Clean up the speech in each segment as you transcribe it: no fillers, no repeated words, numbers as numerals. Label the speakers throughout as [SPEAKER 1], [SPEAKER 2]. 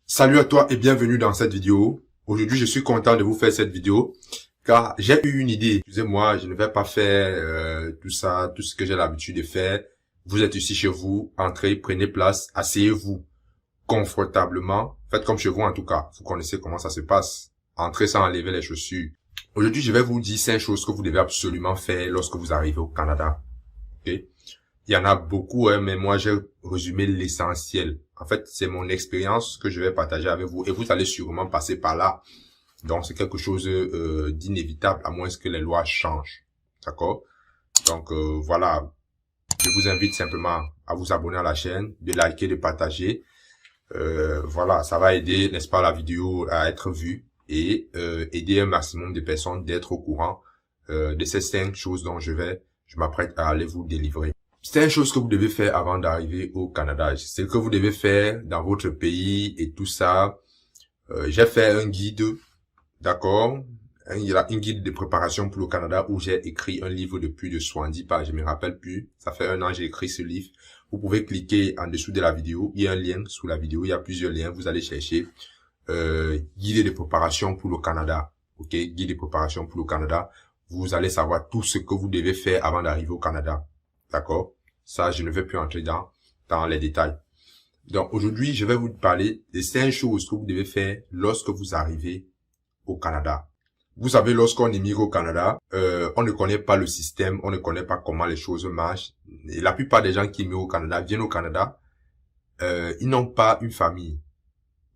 [SPEAKER 1] Salut à toi et bienvenue dans cette vidéo. Aujourd'hui, je suis content de vous faire cette vidéo car j'ai eu une idée. Excusez-moi, je ne vais pas faire tout ça, tout ce que j'ai l'habitude de faire. Vous êtes ici chez vous, entrez, prenez place, asseyez-vous confortablement. Faites comme chez vous en tout cas. Vous connaissez comment ça se passe. Entrez sans enlever les chaussures. Aujourd'hui, je vais vous dire 5 choses que vous devez absolument faire lorsque vous arrivez au Canada. Ok? Il y en a beaucoup, hein, mais moi, j'ai résumé l'essentiel. En fait, c'est mon expérience que je vais partager avec vous et vous allez sûrement passer par là. Donc, c'est quelque chose d'inévitable, à moins que les lois changent. D'accord? Donc, voilà. Je vous invite simplement à vous abonner à la chaîne, de liker, de partager. Voilà, ça va aider, n'est-ce pas, la vidéo à être vue et aider un maximum de personnes d'être au courant de ces 5 choses dont je m'apprête à aller vous délivrer. C'est une chose que vous devez faire avant d'arriver au Canada. C'est ce que vous devez faire dans votre pays et tout ça. J'ai fait un guide, d'accord? Il y a un guide de préparation pour le Canada où j'ai écrit un livre de plus de 70 pages. Je me rappelle plus. Ça fait 1 an que j'ai écrit ce livre. Vous pouvez cliquer en dessous de la vidéo. Il y a un lien sous la vidéo. Il y a plusieurs liens. Vous allez chercher guide de préparation pour le Canada. Ok? Guide de préparation pour le Canada. Vous allez savoir tout ce que vous devez faire avant d'arriver au Canada. D'accord? Ça, je ne vais plus entrer dans les détails. Donc, aujourd'hui, je vais vous parler des 5 choses que vous devez faire lorsque vous arrivez au Canada. Vous savez, lorsqu'on émigre au Canada, on ne connaît pas le système, on ne connaît pas comment les choses marchent. Et la plupart des gens qui émigrent au Canada viennent au Canada, ils n'ont pas une famille.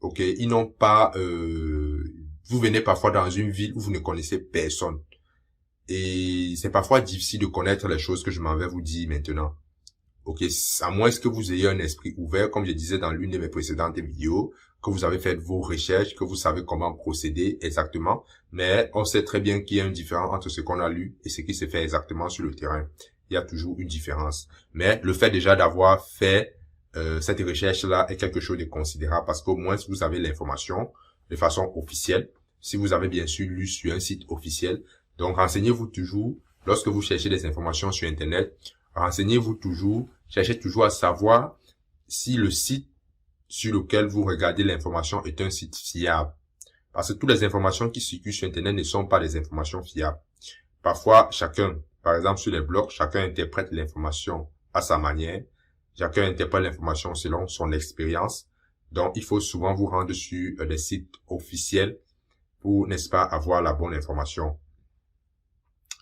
[SPEAKER 1] Ok? Ils n'ont pas... vous venez parfois dans une ville où vous ne connaissez personne. Et c'est parfois difficile de connaître les choses que je m'en vais vous dire maintenant. Ok, à moins que vous ayez un esprit ouvert, comme je disais dans l'une de mes précédentes vidéos, que vous avez fait vos recherches, que vous savez comment procéder exactement, mais on sait très bien qu'il y a une différence entre ce qu'on a lu et ce qui se fait exactement sur le terrain. Il y a toujours une différence. Mais le fait déjà d'avoir fait cette recherche-là est quelque chose de considérable parce qu'au moins vous avez l'information de façon officielle, si vous avez bien sûr lu sur un site officiel. Donc renseignez-vous toujours, lorsque vous cherchez des informations sur Internet, renseignez-vous toujours, cherchez toujours à savoir si le site sur lequel vous regardez l'information est un site fiable. Parce que toutes les informations qui circulent sur Internet ne sont pas des informations fiables. Parfois, par exemple sur les blogs, chacun interprète l'information à sa manière. Chacun interprète l'information selon son expérience. Donc, il faut souvent vous rendre sur des sites officiels pour, n'est-ce pas, avoir la bonne information.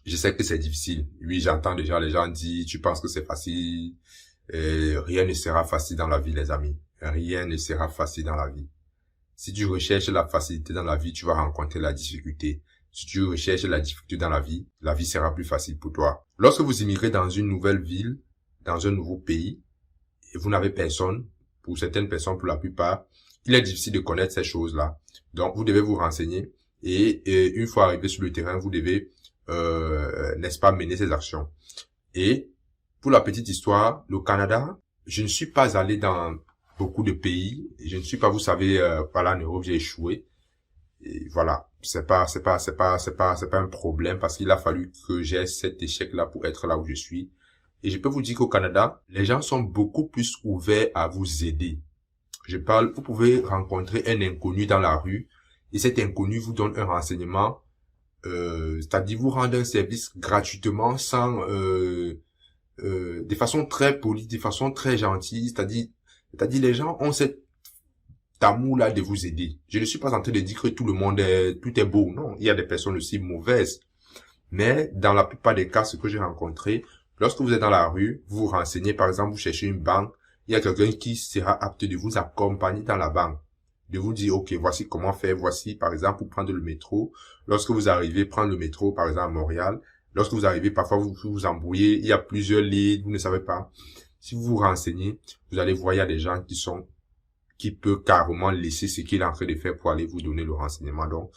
[SPEAKER 1] Je sais que c'est difficile. Oui, j'entends déjà les gens dire, tu penses que c'est facile. Rien ne sera facile dans la vie, les amis. Rien ne sera facile dans la vie. Si tu recherches la facilité dans la vie, tu vas rencontrer la difficulté. Si tu recherches la difficulté dans la vie sera plus facile pour toi. Lorsque vous immigrez dans une nouvelle ville, dans un nouveau pays, et vous n'avez personne, pour certaines personnes, pour la plupart, il est difficile de connaître ces choses-là. Donc, vous devez vous renseigner et une fois arrivé sur le terrain, vous devez n'est-ce pas, mener ses actions. Et pour la petite histoire, le Canada, je ne suis pas allé dans beaucoup de pays. Je ne suis pas, vous savez, voilà, en Europe, j'ai échoué. Et voilà, c'est pas un problème parce qu'il a fallu que j'ai cet échec-là pour être là où je suis. Et je peux vous dire qu'au Canada, les gens sont beaucoup plus ouverts à vous aider. Vous pouvez rencontrer un inconnu dans la rue et cet inconnu vous donne un renseignement. C'est-à-dire vous rendre un service gratuitement sans de façon très polie, de façon très gentille, c'est-à-dire les gens ont cet amour là de vous aider. Je ne suis pas en train de dire que tout est beau, non, il y a des personnes aussi mauvaises, mais dans la plupart des cas, ce que j'ai rencontré, lorsque vous êtes dans la rue, vous vous renseignez, par exemple, vous cherchez une banque, il y a quelqu'un qui sera apte de vous accompagner dans la banque, de vous dire, ok, voici comment faire, voici, par exemple, pour prendre le métro. Lorsque vous arrivez, prendre le métro, par exemple, à Montréal, lorsque vous arrivez, parfois, vous vous embrouillez, il y a plusieurs lignes, vous ne savez pas. Si vous vous renseignez, vous allez voir, il y a des gens qui peuvent carrément laisser ce qu'il est en train de faire pour aller vous donner le renseignement. Donc,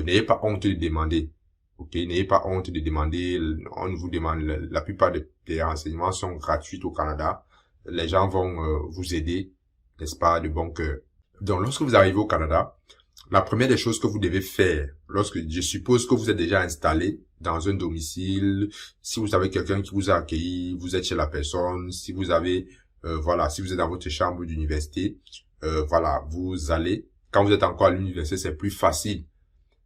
[SPEAKER 1] n'ayez pas honte de demander. Ok, n'ayez pas honte de demander. On vous demande, la plupart des renseignements sont gratuits au Canada. Les gens vont vous aider, n'est-ce pas, de bon cœur. Donc, lorsque vous arrivez au Canada, la première des choses que vous devez faire, je suppose que vous êtes déjà installé dans un domicile, si vous avez quelqu'un qui vous a accueilli, vous êtes chez la personne, si vous avez, voilà, si vous êtes dans votre chambre d'université, voilà, vous allez, quand vous êtes encore à l'université, c'est plus facile.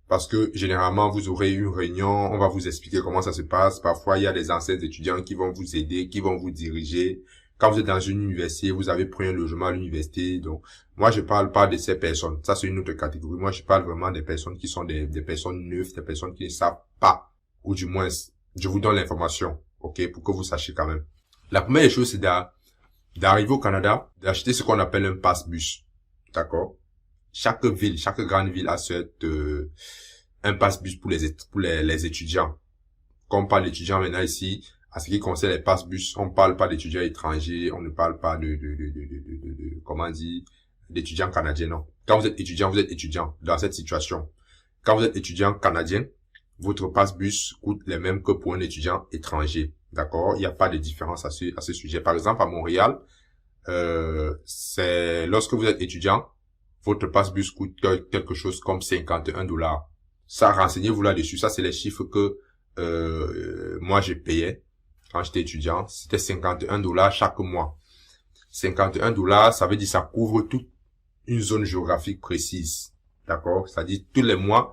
[SPEAKER 1] Parce que généralement, vous aurez une réunion, on va vous expliquer comment ça se passe. Parfois, il y a des anciens étudiants qui vont vous aider, qui vont vous diriger. Quand vous êtes dans une université, vous avez pris un logement à l'université. Donc, moi, je parle pas de ces personnes. Ça, c'est une autre catégorie. Moi, je parle vraiment des personnes qui sont des personnes neuves, des personnes qui ne savent pas. Ou du moins, je vous donne l'information, ok, pour que vous sachiez quand même. La première chose, c'est d'arriver au Canada, d'acheter ce qu'on appelle un passe-bus. D'accord? Chaque ville, chaque grande ville a un passe-bus pour les étudiants. Comme on parle d'étudiants maintenant ici, à ce qui concerne les passe-bus, on ne parle pas d'étudiants étrangers, on ne parle pas comment dire, d'étudiants canadiens, non. Quand vous êtes étudiant dans cette situation. Quand vous êtes étudiant canadien, votre passe-bus coûte les mêmes que pour un étudiant étranger. D'accord? Il n'y a pas de différence à ce sujet. Par exemple, à Montréal, c'est lorsque vous êtes étudiant, votre passe-bus coûte quelque chose comme 51 $. Ça, renseignez-vous là-dessus. Ça, c'est les chiffres que moi, je payais quand j'étais étudiant. C'était 51 $ chaque mois. 51 $, ça veut dire ça couvre toute une zone géographique précise. D'accord? C'est-à-dire tous les mois,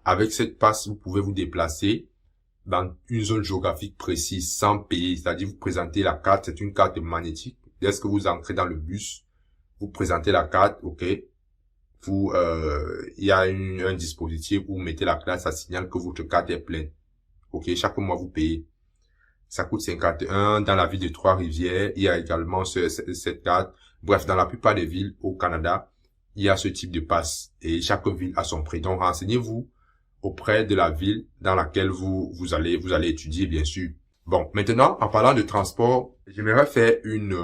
[SPEAKER 1] avec cette passe, vous pouvez vous déplacer dans une zone géographique précise sans payer. C'est-à-dire vous présentez la carte, c'est une carte magnétique. Dès que vous entrez dans le bus, vous présentez la carte, ok? Il y a un dispositif où vous mettez la carte, ça signale que votre carte est pleine. Ok, chaque mois vous payez. Ça coûte 51. Dans la ville de Trois-Rivières, il y a également cette carte. Bref, dans la plupart des villes au Canada, il y a ce type de passe. Et chaque ville a son prix. Donc, renseignez-vous auprès de la ville dans laquelle vous allez étudier, bien sûr. Bon, maintenant, en parlant de transport, j'aimerais faire une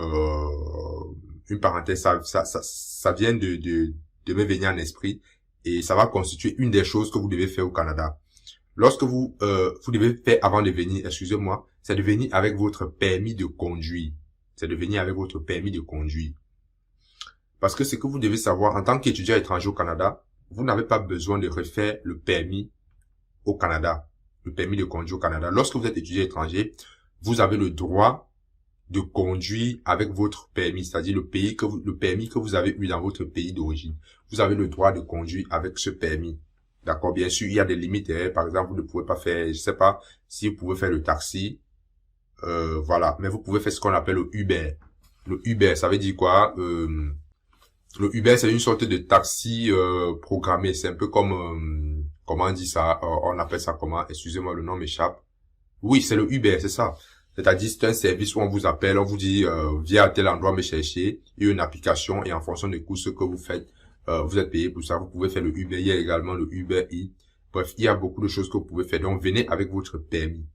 [SPEAKER 1] parenthèse. Ça vient de me venir en esprit et ça va constituer une des choses que vous devez faire au Canada. Lorsque vous devez faire avant de venir, excusez-moi, c'est de venir avec votre permis de conduire. C'est de venir avec votre permis de conduire. Parce que ce que vous devez savoir, en tant qu'étudiant étranger au Canada, vous n'avez pas besoin de refaire le permis au Canada. Le permis de conduire au Canada. Lorsque vous êtes étudiant étranger, vous avez le droit de conduire avec votre permis, c'est-à-dire le permis que vous avez eu dans votre pays d'origine. Vous avez le droit de conduire avec ce permis. D'accord? Bien sûr, il y a des limites. Par exemple, vous ne pouvez pas faire, je sais pas si vous pouvez faire le taxi. Voilà. Mais vous pouvez faire ce qu'on appelle le Uber. Le Uber, ça veut dire quoi? Le Uber, c'est une sorte de taxi programmé. C'est un peu comme, comment on dit ça? On appelle ça comment? Excusez-moi, le nom m'échappe. Oui, c'est le Uber, c'est ça. C'est-à-dire, c'est un service où on vous appelle, on vous dit, viens à tel endroit me chercher. Il y a une application et en fonction des coûts, ce que vous faites, vous êtes payé pour ça. Vous pouvez faire le Uber. Il y a également le Uber Eats. Bref, il y a beaucoup de choses que vous pouvez faire. Donc, venez avec votre permis.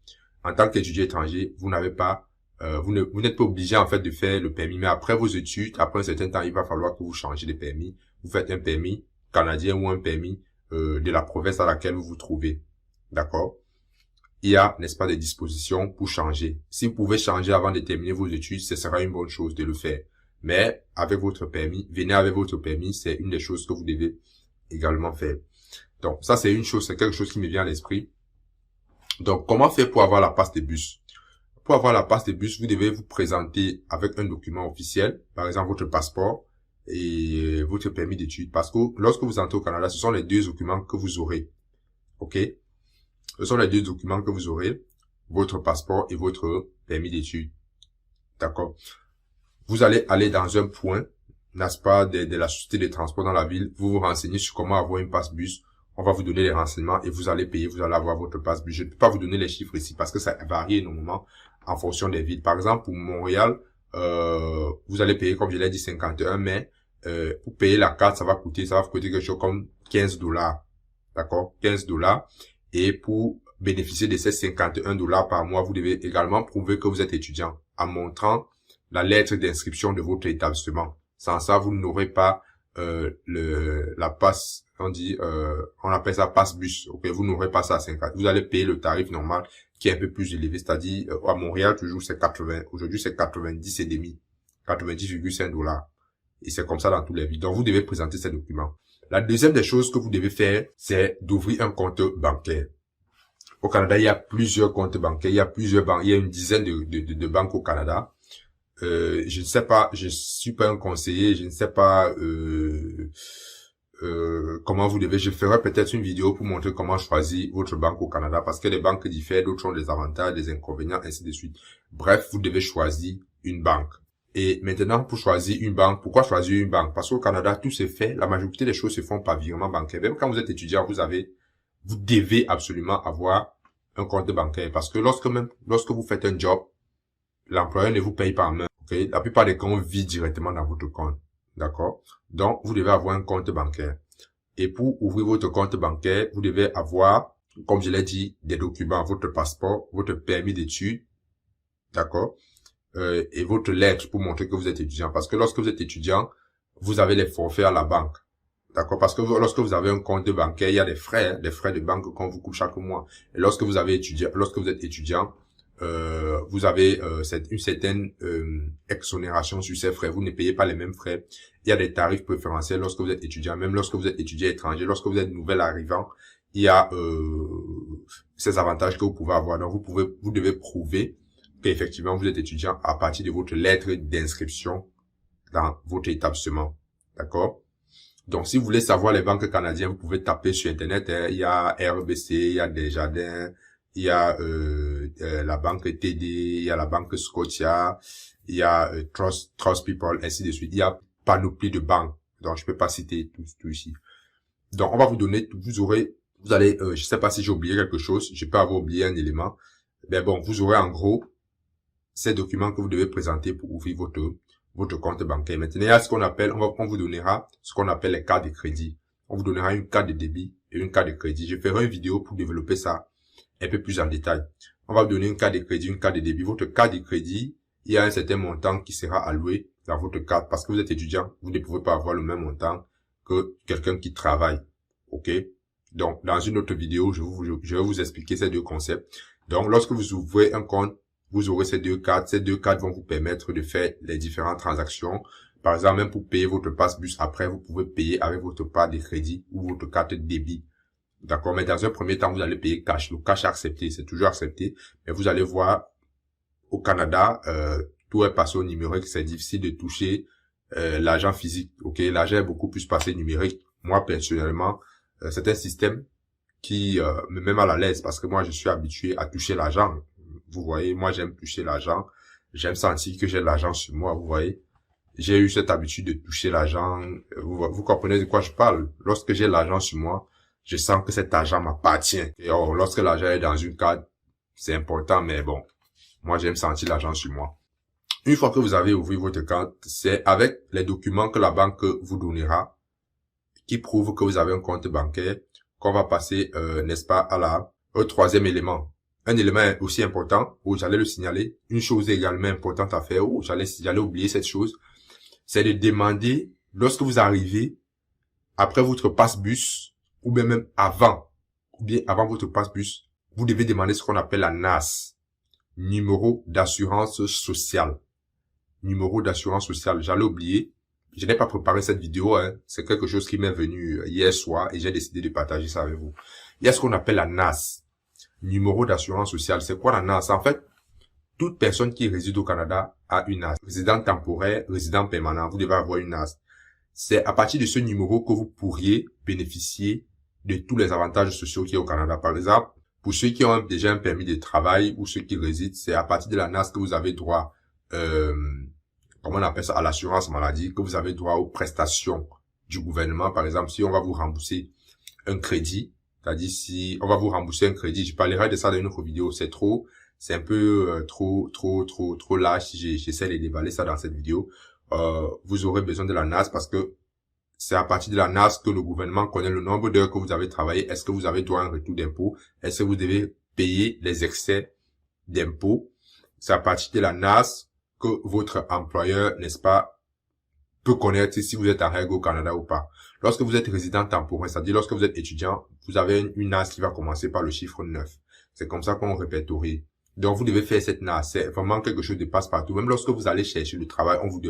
[SPEAKER 1] En tant qu'étudiant étranger, vous n'avez pas, vous n'êtes pas obligé, en fait, de faire le permis. Mais après vos études, après un certain temps, il va falloir que vous changez de permis. Vous faites un permis canadien ou un permis, de la province à laquelle vous vous trouvez. D'accord? Il y a, n'est-ce pas, des dispositions pour changer. Si vous pouvez changer avant de terminer vos études, ce sera une bonne chose de le faire. Mais avec votre permis, venez avec votre permis, c'est une des choses que vous devez également faire. Donc, ça, c'est une chose, c'est quelque chose qui me vient à l'esprit. Donc, comment faire pour avoir la passe de bus? Pour avoir la passe de bus, vous devez vous présenter avec un document officiel, par exemple votre passeport et votre permis d'études. Parce que lorsque vous entrez au Canada, ce sont les deux documents que vous aurez. OK? Ce sont les deux documents que vous aurez, votre passeport et votre permis d'études. D'accord? Vous allez aller dans un point, n'est-ce pas, de la société de transport dans la ville. Vous vous renseignez sur comment avoir une passe bus. On va vous donner les renseignements et vous allez payer, vous allez avoir votre passe bus. Je ne peux pas vous donner les chiffres ici parce que ça varie énormément en fonction des villes. Par exemple, pour Montréal, vous allez payer, comme je l'ai dit, 51, mais pour payer la carte, ça va vous coûter quelque chose comme 15 $. D'accord? 15 $. Et pour bénéficier de ces 51 $ par mois, vous devez également prouver que vous êtes étudiant en montrant la lettre d'inscription de votre établissement. Sans ça, vous n'aurez pas la passe, on appelle ça passe bus. Ok, vous n'aurez pas ça à 50. Vous allez payer le tarif normal qui est un peu plus élevé, c'est-à-dire à Montréal toujours c'est 80. Aujourd'hui c'est 90 et demi, 90,5 $. Et c'est comme ça dans tous les villes. Donc vous devez présenter ces documents. La deuxième des choses que vous devez faire, c'est d'ouvrir un compte bancaire. Au Canada, il y a plusieurs comptes bancaires, il y a plusieurs banques, il y a une dizaine de banques au Canada. je ne sais pas, je suis pas un conseiller, je ne sais pas comment vous devez. Je ferai peut-être une vidéo pour montrer comment choisir votre banque au Canada, parce que les banques diffèrent, d'autres ont des avantages, des inconvénients, ainsi de suite. Bref, vous devez choisir une banque. Et maintenant, pour choisir une banque, pourquoi choisir une banque? Parce qu'au Canada, tout se fait, la majorité des choses se font par virement bancaire. Même quand vous êtes étudiant, vous devez absolument avoir un compte bancaire. Parce que lorsque vous faites un job, l'employeur ne vous paye pas en main. Okay? La plupart des cas, on vit directement dans votre compte. D'accord? Donc, vous devez avoir un compte bancaire. Et pour ouvrir votre compte bancaire, vous devez avoir, comme je l'ai dit, des documents, votre passeport, votre permis d'études, d'accord? Et votre lettre pour montrer que vous êtes étudiant. Parce que lorsque vous êtes étudiant, vous avez les forfaits à la banque. D'accord? Parce que lorsque vous avez un compte bancaire, il y a des frais de banque qu'on vous coupe chaque mois. Et lorsque vous êtes étudiant, vous avez une certaine exonération sur ces frais. Vous ne payez pas les mêmes frais. Il y a des tarifs préférentiels lorsque vous êtes étudiant, même lorsque vous êtes étudiant étranger, lorsque vous êtes nouvel arrivant, il y a ces avantages que vous pouvez avoir. Donc vous devez prouver qu'effectivement vous êtes étudiant à partir de votre lettre d'inscription dans votre établissement. D'accord? Donc, si vous voulez savoir les banques canadiennes, vous pouvez taper sur Internet. Hein. Il y a RBC, il y a Desjardins, il y a la banque TD, il y a la banque Scotia, il y a Trust People, ainsi de suite. Il y a panoplie de banques. Donc, je peux pas citer tout ici. Donc, on va vous donner, vous allez, je sais pas si j'ai oublié quelque chose, je peux avoir oublié un élément. Mais bon, vous aurez en gros ces documents que vous devez présenter pour ouvrir votre compte bancaire. Maintenant, il y a ce qu'on appelle, on vous donnera ce qu'on appelle les cartes de crédit. On vous donnera une carte de débit et une carte de crédit. Je ferai une vidéo pour développer ça un peu plus en détail. On va vous donner une carte de crédit, une carte de débit. Votre carte de crédit, il y a un certain montant qui sera alloué dans votre carte. Parce que vous êtes étudiant, vous ne pouvez pas avoir le même montant que quelqu'un qui travaille. OK? Donc, dans une autre vidéo, je vais vous expliquer ces deux concepts. Donc, lorsque vous ouvrez un compte, vous aurez ces deux cartes. Ces deux cartes vont vous permettre de faire les différentes transactions. Par exemple, même pour payer votre passe-bus après, vous pouvez payer avec votre carte de crédit ou votre carte de débit. D'accord? Mais dans un premier temps, vous allez payer cash. Le cash est accepté, c'est toujours accepté. Mais vous allez voir, au Canada, tout est passé au numérique. C'est difficile de toucher l'argent physique. Ok? L'argent est beaucoup plus passé numérique. Moi, personnellement, c'est un système qui me met mal à l'aise parce que moi, je suis habitué à toucher l'argent. Vous voyez, moi, j'aime toucher l'argent. J'aime sentir que j'ai de l'argent sur moi, vous voyez. J'ai eu cette habitude de toucher l'argent. Vous comprenez de quoi je parle. Lorsque j'ai l'argent sur moi, je sens que cet argent m'appartient. Et lorsque l'argent est dans une carte, c'est important, mais bon, moi, j'aime sentir l'argent sur moi. Une fois que vous avez ouvert votre compte, c'est avec les documents que la banque vous donnera, qui prouvent que vous avez un compte bancaire, qu'on va passer, n'est-ce pas, au troisième élément. Un élément aussi important, où j'allais le signaler, une chose également importante à faire, où j'allais oublier cette chose, c'est de demander, lorsque vous arrivez, après votre passe-bus, ou bien même avant votre passe-bus, vous devez demander ce qu'on appelle la NAS, numéro d'assurance sociale. Numéro d'assurance sociale, j'allais oublier. Je n'ai pas préparé cette vidéo, hein. C'est quelque chose qui m'est venu hier soir et j'ai décidé de partager ça avec vous. Il y a ce qu'on appelle la NAS, numéro d'assurance sociale. C'est quoi la NAS? En fait, toute personne qui réside au Canada a une NAS. Résident temporaire, résident permanent, vous devez avoir une NAS. C'est à partir de ce numéro que vous pourriez bénéficier de tous les avantages sociaux qu'il y a au Canada. Par exemple, pour ceux qui ont déjà un permis de travail ou ceux qui résident, c'est à partir de la NAS que vous avez droit, comment on appelle ça, à l'assurance maladie, que vous avez droit aux prestations du gouvernement. Par exemple, si on va vous rembourser un crédit, c'est-à-dire si on va vous rembourser un crédit, je parlerai de ça dans une autre vidéo, c'est un peu trop large si j'essaie de déballer ça dans cette vidéo. Vous aurez besoin de la NAS parce que c'est à partir de la NAS que le gouvernement connaît le nombre d'heures que vous avez travaillé. Est-ce que vous avez droit à un retour d'impôt? Est-ce que vous devez payer les excès d'impôts? C'est à partir de la NAS que votre employeur, n'est-ce pas, peut connaître si vous êtes en règle au Canada ou pas. Lorsque vous êtes résident temporaire, c'est-à-dire lorsque vous êtes étudiant, vous avez une NAS qui va commencer par le chiffre 9. C'est comme ça qu'on répertorie. Donc, vous devez faire cette NAS. C'est vraiment quelque chose de passe-partout. Même lorsque vous allez chercher le travail, on vous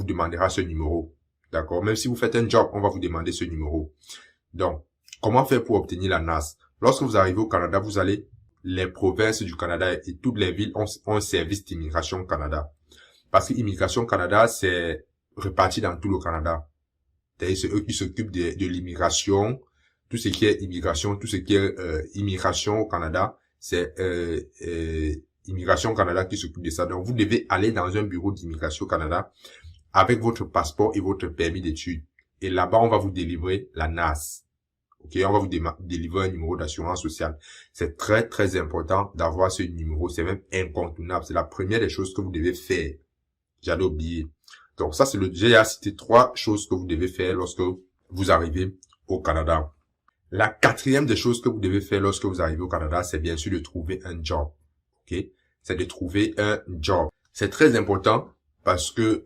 [SPEAKER 1] demandera ce numéro. D'accord? Même si vous faites un job, on va vous demander ce numéro. Donc, comment faire pour obtenir la NAS? Lorsque vous arrivez au Canada, les provinces du Canada et toutes les villes ont un service d'immigration au Canada. Parce que Immigration Canada, c'est réparti dans tout le Canada. C'est eux qui s'occupent de l'immigration, tout ce qui est immigration, tout ce qui est immigration au Canada, c'est Immigration Canada qui s'occupe de ça. Donc, vous devez aller dans un bureau d'Immigration Canada avec votre passeport et votre permis d'études. Et là-bas, on va vous délivrer la NAS. Ok, on va vous délivrer un numéro d'assurance sociale. C'est très, très important d'avoir ce numéro. C'est même incontournable. C'est la première des choses que vous devez faire. J'allais oublier. Donc, ça, j'ai cité 3 choses que vous devez faire lorsque vous arrivez au Canada. La 4e des choses que vous devez faire lorsque vous arrivez au Canada, c'est bien sûr de trouver un job. Ok, c'est de trouver un job. C'est très important parce que,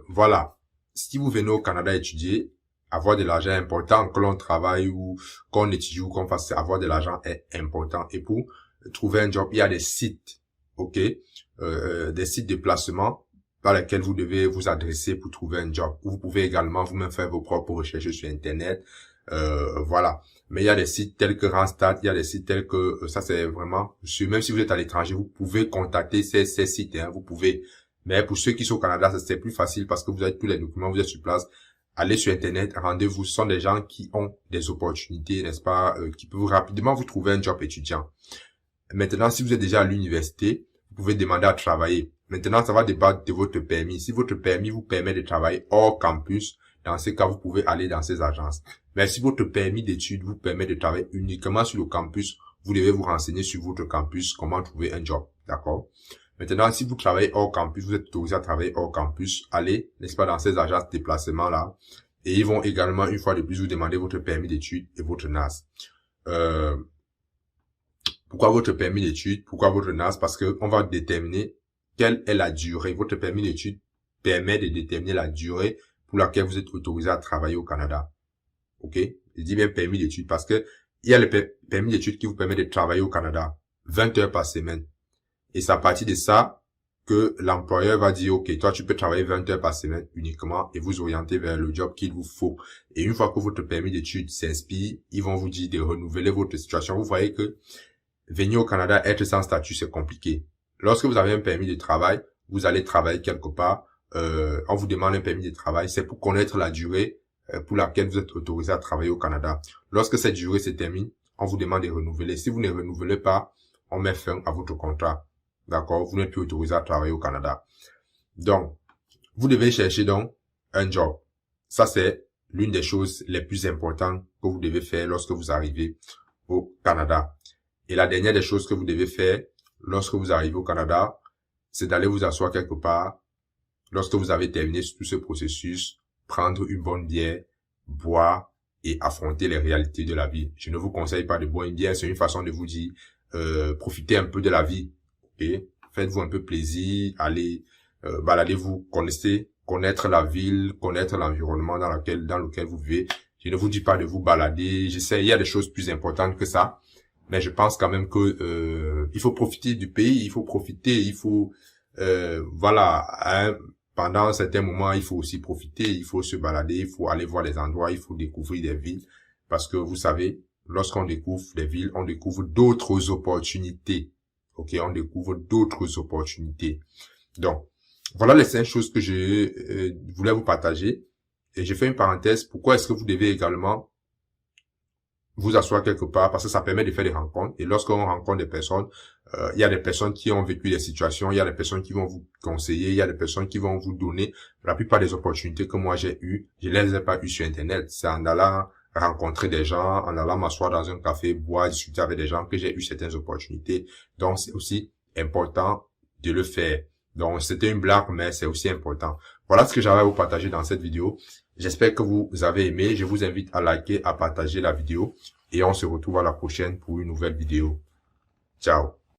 [SPEAKER 1] voilà, si vous venez au Canada étudier, avoir de l'argent est important, que l'on travaille ou qu'on étudie ou qu'on fasse, avoir de l'argent est important. Et pour trouver un job, il y a des sites, ok, des sites de placement par lesquels vous devez vous adresser pour trouver un job. Vous pouvez également vous-même faire vos propres recherches sur Internet, voilà. Mais il y a des sites tels que Randstad, il y a des sites tels que, ça c'est vraiment, même si vous êtes à l'étranger, vous pouvez contacter ces sites, hein, vous pouvez. Mais pour ceux qui sont au Canada, c'est plus facile parce que vous avez tous les documents, vous êtes sur place. Allez sur Internet, rendez-vous. Ce sont des gens qui ont des opportunités, n'est-ce pas, qui peuvent rapidement vous trouver un job étudiant. Maintenant, si vous êtes déjà à l'université, vous pouvez demander à travailler. Maintenant, ça va dépendre de votre permis. Si votre permis vous permet de travailler hors campus, dans ce cas, vous pouvez aller dans ces agences. Mais si votre permis d'études vous permet de travailler uniquement sur le campus, vous devez vous renseigner sur votre campus, comment trouver un job. D'accord? Maintenant, si vous travaillez hors campus, vous êtes autorisé à travailler hors campus, allez, n'est-ce pas, dans ces agences de déplacement-là. Et ils vont également, une fois de plus, vous demander votre permis d'études et votre NAS. Pourquoi votre permis d'études? Pourquoi votre NAS? Parce que on va déterminer quelle est la durée. Votre permis d'études permet de déterminer la durée pour laquelle vous êtes autorisé à travailler au Canada. Ok? Je dis bien permis d'études parce que il y a le permis d'études qui vous permet de travailler au Canada 20 heures par semaine. Et c'est à partir de ça que l'employeur va dire, ok, toi tu peux travailler 20 heures par semaine uniquement et vous orienter vers le job qu'il vous faut. Et une fois que votre permis d'études s'inspire, ils vont vous dire de renouveler votre situation. Vous voyez que venir au Canada, être sans statut, c'est compliqué. Lorsque vous avez un permis de travail, vous allez travailler quelque part, on vous demande un permis de travail, c'est pour connaître la durée pour laquelle vous êtes autorisé à travailler au Canada. Lorsque cette durée se termine, on vous demande de renouveler. Si vous ne renouvelez pas, on met fin à votre contrat. D'accord? Vous n'êtes plus autorisé à travailler au Canada. Donc, vous devez chercher donc un job. Ça, c'est l'une des choses les plus importantes que vous devez faire lorsque vous arrivez au Canada. Et la dernière des choses que vous devez faire lorsque vous arrivez au Canada, c'est d'aller vous asseoir quelque part. Lorsque vous avez terminé tout ce processus, prendre une bonne bière, boire et affronter les réalités de la vie. Je ne vous conseille pas de boire une bière, c'est une façon de vous dire, profitez un peu de la vie. Okay? Faites-vous un peu plaisir, allez baladez-vous, connaître la ville, connaître l'environnement dans lequel vous vivez. Je ne vous dis pas de vous balader, il y a des choses plus importantes que ça. Mais je pense quand même que il faut profiter du pays, il faut profiter, voilà, hein, pendant un certain moment, il faut aussi profiter, il faut se balader, il faut aller voir les endroits, il faut découvrir des villes. Parce que vous savez, lorsqu'on découvre des villes, on découvre d'autres opportunités. Ok, on découvre d'autres opportunités. Donc, voilà les 5 choses que je voulais vous partager. Et j'ai fait une parenthèse. Pourquoi est-ce que vous devez également vous asseoir quelque part? Parce que ça permet de faire des rencontres. Et lorsqu'on rencontre des personnes, il y a des personnes qui ont vécu des situations, il y a des personnes qui vont vous conseiller, il y a des personnes qui vont vous donner la plupart des opportunités que moi j'ai eues. Je les ai pas eues sur Internet. C'est en allant rencontrer des gens, en allant m'asseoir dans un café, boire, discuter avec des gens que j'ai eu certaines opportunités. Donc, c'est aussi important de le faire. Donc, c'était une blague, mais c'est aussi important. Voilà ce que j'avais à vous partager dans cette vidéo. J'espère que vous avez aimé. Je vous invite à liker, à partager la vidéo. Et on se retrouve à la prochaine pour une nouvelle vidéo. Ciao.